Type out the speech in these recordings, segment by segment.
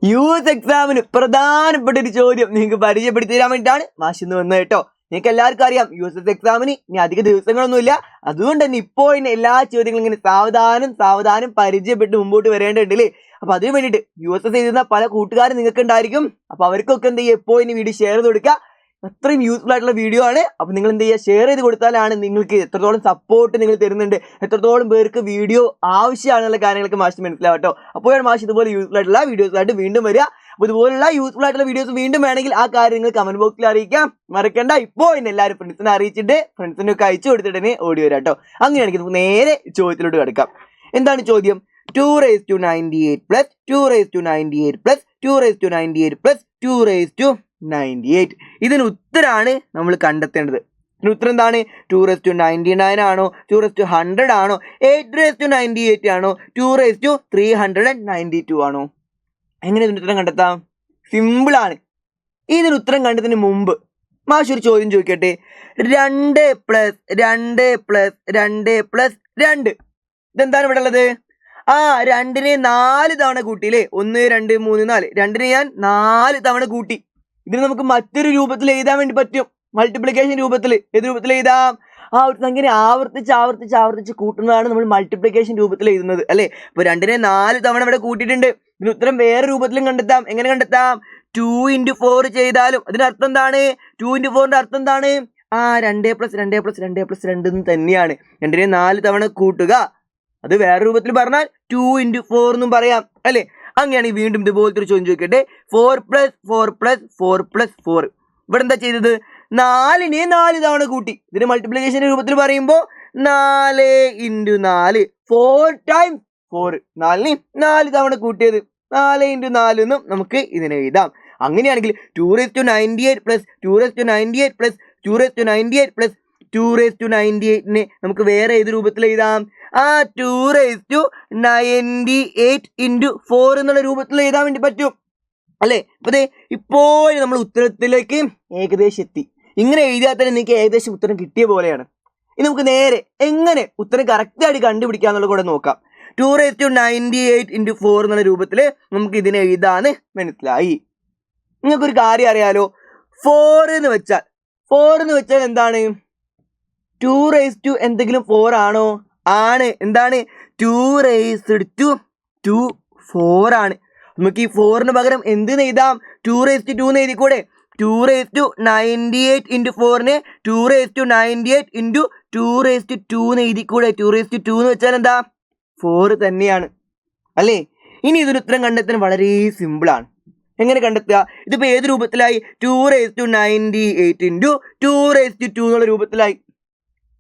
Youth എക്സാമിന് പ്രധാനപ്പെട്ട ഒരു ചോദ്യം നിങ്ങൾക്ക് പരിചയപ്പെടുത്തി തരാൻ വേണ്ടിയിട്ടാണ് മാഷ് ഇന്ന് വന്നത് കേട്ടോ. നിങ്ങൾക്ക് എല്ലാവർക്കും അറിയാം യൂത്ത് എക്സാമിന് ഇനി അധിക ദിവസങ്ങളൊന്നുമില്ല. അതുകൊണ്ട് തന്നെ ഇപ്പോൾ ഇനി എല്ലാ ചോദ്യങ്ങളും ഇങ്ങനെ സാവധാനം പരിചയപ്പെട്ട് മുമ്പോട്ട് വരേണ്ടതുണ്ടല്ലേ. അപ്പൊ അതിന് വേണ്ടിയിട്ട് യൂത്ത് എഴുതുന്ന പല കൂട്ടുകാരും നിങ്ങൾക്ക് ഉണ്ടായിരിക്കും. അപ്പൊ അവർക്കൊക്കെ എന്ത് ചെയ്യുക, ഇപ്പോൾ ഇനി വീഡിയോ ഷെയർ ചെയ്ത് കൊടുക്കുക. അത്രയും യൂസ്ഫുൾ ആയിട്ടുള്ള വീഡിയോ ആണ്. അപ്പൊ നിങ്ങൾ എന്ത് ചെയ്യുക, ഷെയർ ചെയ്ത് കൊടുത്താലാണ് നിങ്ങൾക്ക് എത്രത്തോളം സപ്പോർട്ട് നിങ്ങൾ തരുന്നുണ്ട്, എത്രത്തോളം പേർക്ക് വീഡിയോ ആവശ്യമാണെന്നുള്ള കാര്യങ്ങളൊക്കെ മാഷ് മനസ്സിലാവും കേട്ടോ. അപ്പോഴാണ് മാഷ് ഇതുപോലെ യൂസ്ഫുൾ ആയിട്ടുള്ള വീഡിയോസ് ആയിട്ട് വീണ്ടും വരിക. അപ്പോൾ ഇതുപോലുള്ള യൂസ്ഫുൾ ആയിട്ടുള്ള വീഡിയോസ് വീണ്ടും വേണമെങ്കിൽ ആ കാര്യം നിങ്ങൾ കമന്റ് ബോക്സിൽ അറിയിക്കാം, മറക്കണ്ട. ഇപ്പോൾ ഇന്ന് എല്ലാവരും ഫ്രണ്ട്സിനെ അറിയിച്ചിട്ട് ഫ്രണ്ട്സിനെ ഒക്കെ അയച്ചു കൊടുത്തിട്ട് തന്നെ ഓടി വരാം കേട്ടോ. അങ്ങനെയാണെങ്കിൽ നമുക്ക് നേരെ ചോദ്യത്തിലോട്ട് കിടക്കാം. എന്താണ് ചോദ്യം? 2⁻98 പ്ലസ് 2⁻98 പ്ലസ് 2⁻98 പ്ലസ് 2⁻98. ഇതിന് ഉത്തരാണ് നമ്മൾ കണ്ടെത്തേണ്ടത്. ഇതിന് ഉത്തരം എന്താണ്? 2⁻99 ആണോ, 2⁻100 ആണോ, 8⁻98 ആണോ, 2⁻392 ആണോ? എങ്ങനെ ഇതിന് ഉത്തരം കണ്ടെത്താം? സിമ്പിൾ ആണ്. ഇതിന് ഉത്തരം കണ്ടതിന് മുമ്പ് മാഷ് ഒരു ചോദ്യം ചോദിക്കട്ടെ. 2 പ്ലസ് 2 പ്ലസ് 2 പ്ലസ് 2 ഇതെന്താണ് ഇവിടെ ഉള്ളത്? 2നെ 4 തവണ കൂട്ടിയില്ലേ? 1 2 3 4. 2നെ ഞാൻ 4 തവണ കൂട്ടി. ഇതിന് നമുക്ക് മറ്റൊരു രൂപത്തിൽ എഴുതാൻ വേണ്ടി പറ്റും, മൾട്ടിപ്ലിക്കേഷൻ രൂപത്തിൽ. ഏത് രൂപത്തിൽ എഴുതാം? ഒരു സംഖ്യനെ ആവർത്തിച്ച് കൂട്ടുന്നതാണ് നമ്മൾ മൾട്ടിപ്ലിക്കേഷൻ രൂപത്തിൽ എഴുതുന്നത് അല്ലേ. അപ്പൊ 2നെ 4 തവണ ഇവിടെ കൂട്ടിയിട്ടുണ്ട്. ഇതിന് ഉത്തരം വേറെ രൂപത്തിലും കണ്ടെത്താം. എങ്ങനെ കണ്ടെത്താം? 2 × 4 ചെയ്താലും അതിനർത്ഥം എന്താണ്? 2 × 4ന്റെ അർത്ഥം എന്താണ്? 2 + 2 + 2 + 2 എന്ന് തന്നെയാണ്. 2നെ 4 തവണ കൂട്ടുക. അത് വേറെ രൂപത്തിൽ പറഞ്ഞാൽ 2 × 4 എന്നും പറയാം അല്ലേ. അങ്ങനെയാണെങ്കിൽ വീണ്ടും ഇതുപോലത്തെ ഒരു ചോദ്യം ചോദിക്കട്ടെ. 4 + 4 + 4 + 4. ഇവിടെ എന്താ ചെയ്തത്? 4നെ 4 തവണ കൂട്ടി. ഇതിന് മൾട്ടിപ്ലിക്കേഷൻ രൂപത്തിൽ പറയുമ്പോൾ 4 × 4 4 × 4. 4നെ 4 തവണ കൂട്ടിയത് 4 × 4 എന്നും നമുക്ക് ഇതിനെ എഴുതാം. അങ്ങനെയാണെങ്കിൽ 2⁻98 പ്ലസ് 2⁻98 പ്ലസ് 2⁻98 പ്ലസ് 2⁻98നെ നമുക്ക് വേറെ ഏത് രൂപത്തിൽ എഴുതാം? 2⁻98 × 4 എന്നുള്ള രൂപത്തിൽ എഴുതാൻ വേണ്ടി പറ്റും അല്ലേ. അപ്പൊ ഇപ്പോൾ നമ്മൾ ഉത്തരത്തിലേക്ക് ഏകദേശം എത്തി. ഇങ്ങനെ എഴുതിയാൽ തന്നെ നിങ്ങൾക്ക് ഏകദേശം ഉത്തരം കിട്ടിയ പോലെയാണ്. ഇനി നമുക്ക് നേരെ എങ്ങനെ ഉത്തരം കറക്റ്റായിട്ട് കണ്ടുപിടിക്കാന്നുള്ളത് കൂടെ നോക്കാം. 2⁻98 × 4 എന്നുള്ള രൂപത്തിൽ നമുക്ക് ഇതിനെ എഴുതാന്ന് മനസ്സിലായി. നിങ്ങൾക്കൊരു കാര്യം അറിയാലോ. 4 എന്ന് വെച്ചാൽ എന്താണ്? 2 എന്തെങ്കിലും 4 ആണോ? ആണ്. എന്താണ്? 2⁻²⁴ ആണ്. നമുക്ക് ഈ 4ന് പകരം എന്ത് എഴുതാം? 2⁻2 എന്ന് എഴുതിക്കൂടെ? 2⁻98 × 4നെ 2⁻98 × 2⁻2 എന്ന് എഴുതിക്കൂടെ? 2⁻2 എന്ന് വെച്ചാൽ എന്താ? 4 തന്നെയാണ് അല്ലേ. ഇനി ഇതിന് ഉത്തരം കണ്ടെത്താൻ വളരെ സിമ്പിളാണ്. എങ്ങനെ കണ്ടെത്തുക? ഇതിപ്പോ ഏത് രൂപത്തിലായി? 2⁻98 × 2⁻2 എന്നുള്ള രൂപത്തിലായി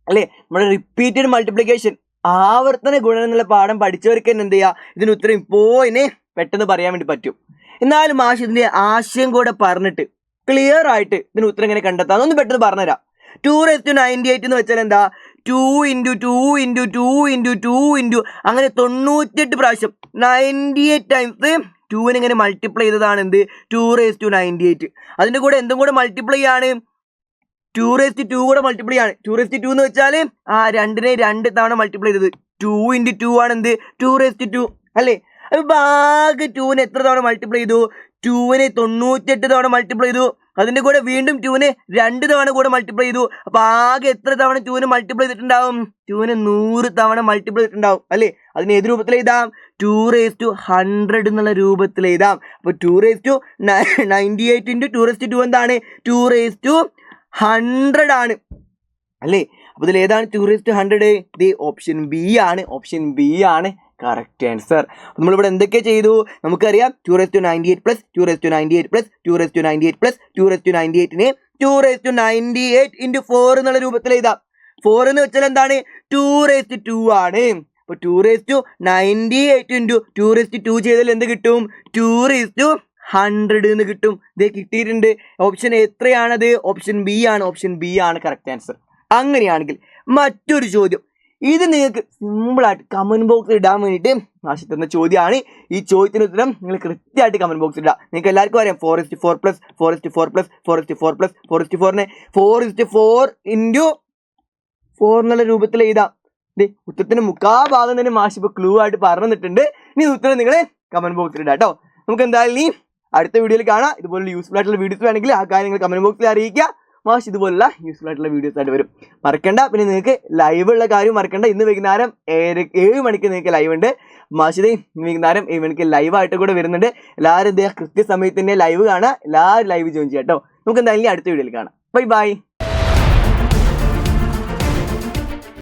അല്ലേ. നമ്മുടെ റിപ്പീറ്റഡ് മൾട്ടിപ്ലിക്കേഷൻ, ആവർത്തന ഗുണനം എന്നുള്ള പാഠം പഠിച്ചവർക്ക് തന്നെ എന്ത് ചെയ്യുക, ഇതിന് ഉത്തരം ഇപ്പോയിനെ പെട്ടെന്ന് പറയാൻ വേണ്ടി പറ്റും. എന്നാലും മാഷ് ഇതിന്റെ ആശയം കൂടെ പറഞ്ഞിട്ട് ക്ലിയർ ആയിട്ട് ഇതിന് ഉത്തരം എങ്ങനെ കണ്ടെത്താം അതൊന്ന് പെട്ടെന്ന് പറഞ്ഞുതരാം. 2⁻98 എന്ന് വെച്ചാൽ എന്താ? 2 × 2 × 2 × 2 അങ്ങനെ 98 പ്രാവശ്യം 98 ടൈംസ് 2നെ ഇങ്ങനെ മൾട്ടിപ്ലൈ ചെയ്തതാണ് എന്ത്? 2⁻98. അതിന്റെ കൂടെ എന്തും കൂടെ മൾട്ടിപ്ലൈ ആണ്? 2⁻2 കൂടെ മൾട്ടിപ്ലൈ ആണ്. 2⁻2 എന്ന് വെച്ചാൽ 2നെ 2 തവണ മൾട്ടിപ്ലൈ ചെയ്തത്. 2 × 2 ആണ് എന്ത്? 2⁻2 അല്ലേ. അപ്പൊ ആകെ 2നെ എത്ര തവണ മൾട്ടിപ്ലൈ ചെയ്തു? 2നെ 98 തവണ മൾട്ടിപ്ലൈ ചെയ്തു. അതിന്റെ കൂടെ വീണ്ടും 2നെ 2 തവണ കൂടെ മൾട്ടിപ്ലൈ ചെയ്തു. അപ്പൊ ആകെ എത്ര തവണ 2നെ മൾട്ടിപ്ലൈ ചെയ്തിട്ടുണ്ടാവും? 2നെ 100 തവണ മൾട്ടിപ്ലൈ ചെയ്തിട്ടുണ്ടാവും അല്ലേ. അതിന് ഏത് രൂപത്തിൽ എഴുതാം? 2⁻100 എന്നുള്ള രൂപത്തിൽ എഴുതാം. അപ്പൊ 2⁻98 × 2⁻2 എന്താണ്? 2⁻100 ആണ് അല്ലേ. അപ്പൊ ഇതിൽ ഏതാണ് 2⁻100? ഇത് ഓപ്ഷൻ ബി ആണ്. ഓപ്ഷൻ ബി ആണ് കറക്റ്റ് ആൻസർ. നമ്മളിവിടെ എന്തൊക്കെ ചെയ്തു? നമുക്കറിയാം 2⁻98 പ്ലസ് 2⁻98 പ്ലസ് 2⁻98 പ്ലസ് 2⁻98നെ 2⁻98 × 4 എന്നുള്ള രൂപത്തിൽ എഴുതാം. 4 എന്ന് വെച്ചാൽ എന്താണ്? 2⁻2 ആണ്. അപ്പൊ 2⁻98 × 2⁻2 ചെയ്താൽ എന്ത് കിട്ടും? 2⁻100 എന്ന് കിട്ടും. ഇത് കിട്ടിയിട്ടുണ്ട്. ഓപ്ഷൻ എത്രയാണത്? ഓപ്ഷൻ ബി ആണ്. ഓപ്ഷൻ ബി ആണ് കറക്റ്റ് ആൻസർ. അങ്ങനെയാണെങ്കിൽ മറ്റൊരു ചോദ്യം, ഇത് നിങ്ങൾക്ക് സിമ്പിളായിട്ട് കമന്റ് ബോക്സിൽ ഇടാൻ വേണ്ടിയിട്ട് മാഷ് തന്ന ചോദ്യമാണ്. ഈ ചോദ്യത്തിന് ഉത്തരം നിങ്ങൾ കൃത്യമായിട്ട് കമന്റ് ബോക്സിൽ ഇടാം. നിങ്ങൾക്ക് എല്ലാവർക്കും അറിയാം 4:4 പ്ലസ് 4:4 പ്ലസ് 4:4 പ്ലസ് 4:4നെ 4:4 × 4 എന്നുള്ള രൂപത്തിൽ എഴുതാം. ഉത്തരത്തിന് മുക്കാ ഭാഗം തന്നെ മാഷ് ഇപ്പോൾ ക്ലൂ ആയിട്ട് പറഞ്ഞു തന്നിട്ടുണ്ട്. ഇനി ഉത്തരം നിങ്ങൾ കമന്റ് ബോക്സിൽ ഇടാം കേട്ടോ. നമുക്ക് എന്തായാലും ഈ അടുത്ത വീഡിയോയിൽ കാണാം. ഇതുപോലുള്ള യൂസ്ഫുൾ ആയിട്ടുള്ള വീഡിയോസ് വേണമെങ്കിൽ ആ കാര്യങ്ങൾ കമന്റ് ബോക്സിൽ അറിയിക്കുക. മാഷ് ഇതുപോലുള്ള യൂസ്ഫുൾ ആയിട്ടുള്ള വീഡിയോസ് ആയിട്ട് വരും. മറക്കണ്ട. പിന്നെ നിങ്ങൾക്ക് ലൈവ് ഉള്ള കാര്യം മറക്കണ്ട. ഇന്ന് വൈകുന്നേരം 7 മണിക്ക് നിങ്ങൾക്ക് ലൈവ് ഉണ്ട്. മാഷിദ് വൈകുന്നേരം 7 മണിക്ക് ലൈവായിട്ട് കൂടെ വരുന്നുണ്ട്. എല്ലാവരും കൃത്യസമയത്ത് തന്നെ ലൈവ് കാണുക. എല്ലാവരും ലൈവ് ജോയിൻ ചെയ്യാം കേട്ടോ. നമുക്ക് എന്തായാലും അടുത്ത വീഡിയോയിൽ കാണാം. Bye bye.